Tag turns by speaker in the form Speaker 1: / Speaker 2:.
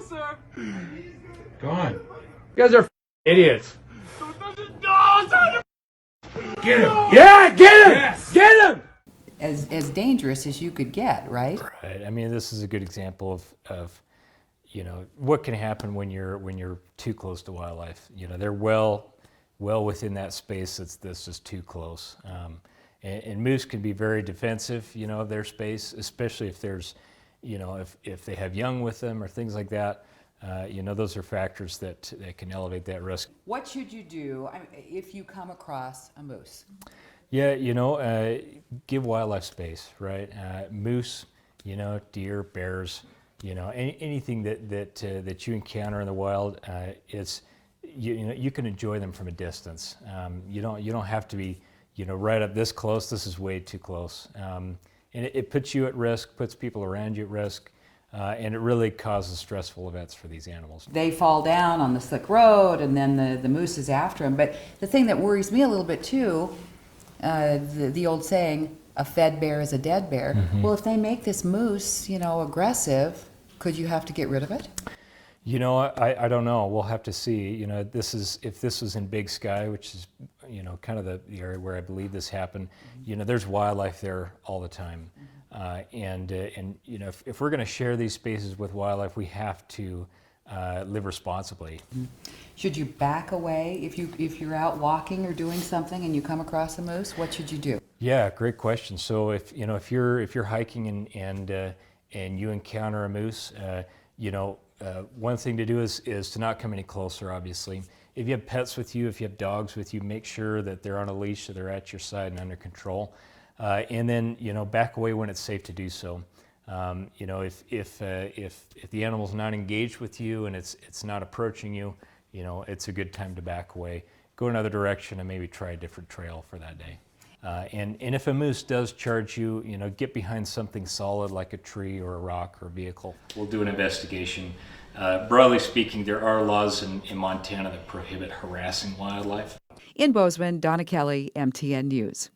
Speaker 1: sir.
Speaker 2: Go on. You guys are idiots. Get him. Yeah, get him. Yes. Get him.
Speaker 3: As dangerous as you could get, right?
Speaker 4: Right. I mean, this is a good example of what can happen when you're too close to wildlife. They're well within that space that's just too close. And moose can be very defensive, of their space, especially if there's, if they have young with them or things like that. Those are factors that can elevate that risk.
Speaker 3: What should you do if you come across a moose?
Speaker 4: Yeah, give wildlife space, right? Moose, deer, bears, anything that you encounter in the wild, you can enjoy them from a distance. You don't have to be, right up this close. This is way too close, and it puts you at risk, puts people around you at risk. And it really causes stressful events for these animals.
Speaker 3: They fall down on the slick road, and then the moose is after them. But the thing that worries me a little bit too, the old saying, a fed bear is a dead bear. Mm-hmm. Well, if they make this moose, aggressive, could you have to get rid of it?
Speaker 4: I don't know. We'll have to see. If this was in Big Sky, which is, kind of the area where I believe this happened, there's wildlife there all the time. And if we're going to share these spaces with wildlife, we have to live responsibly.
Speaker 3: Should you back away if you're out walking or doing something and you come across a moose? What should you do?
Speaker 4: Yeah, great question. So if you're hiking and you encounter a moose, one thing to do is to not come any closer. Obviously, if you have pets with you, if you have dogs with you, make sure that they're on a leash, so they're at your side and under control. And then back away when it's safe to do so. If the animal's not engaged with you and it's not approaching you, it's a good time to back away, go another direction, and maybe try a different trail for that day. And if a moose does charge you, get behind something solid like a tree or a rock or a vehicle. We'll do an investigation. Broadly speaking, there are laws in Montana that prohibit harassing wildlife.
Speaker 3: In Bozeman, Donna Kelley, MTN News.